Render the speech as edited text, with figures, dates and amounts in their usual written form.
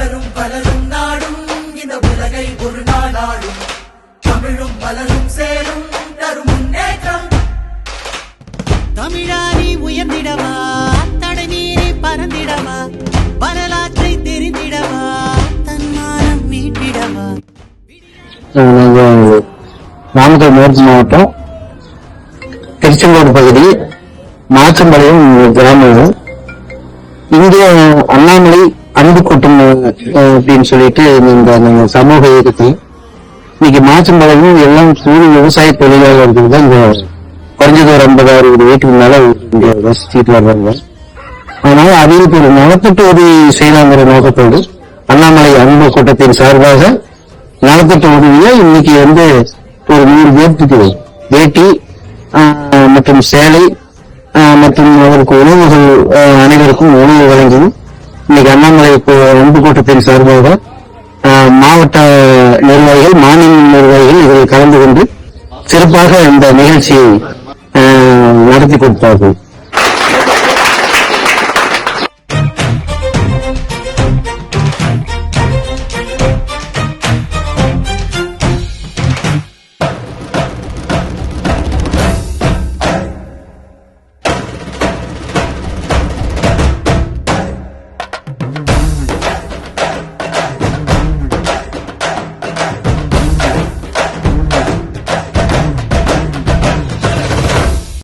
வளரும் வளரும் நாடும் இந்த உலகை ஒரு நாளாடும் தமிழும் வளரும் சேரும் தரும் முன்னேற்றம். தமிழாரி உயர்ந்திடவா தடை மீறி பறந்திடவா வரலாற்றை தெரிந்திடவா தன்மானம் மீட்டிடவா. நாமக்கல் மேற்கு மாவட்டம் திருச்செங்கோடு பகுதி மாச்சம்பாளையம் கிராமம். இங்கே அண்ணாமலை அன்பு கூட்டம் அப்படின்னு சொல்லிட்டு இந்த சமூக இயக்கத்தை இன்னைக்கு மாச்சம்பாளையம் எல்லாம் கூலி விவசாய தொழிலாளர்கள் தான் இங்க குறைஞ்சது ஒரு 50-60 வீட்டுக்கு மேல இங்க வசிச்சுட்டு வர்றாங்க. அதனால அவங்களுக்கு ஒரு நலத்திட்ட உதவி செய்யலாங்கிற நோக்கத்தோடு அண்ணாமலை அன்பு கூட்டத்தின் சார்பாக நலத்திட்ட உதவியா இன்னைக்கு ஒரு 100 பேர்த்துக்கு வேட்டி மற்றும் சேலை மற்றும் அவருக்கு உணவுகள் அனைவருக்கும் உணவு வழங்கி இன்னைக்கு அண்ணாமலை அன்பு கூட்டத்தின் சார்பாக மாவட்ட நிர்வாகிகள் மாநில நிர்வாகிகள் இதில் கலந்து கொண்டு சிறப்பாக இந்த நிகழ்ச்சியை நடத்தி கொடுத்தார்கள்.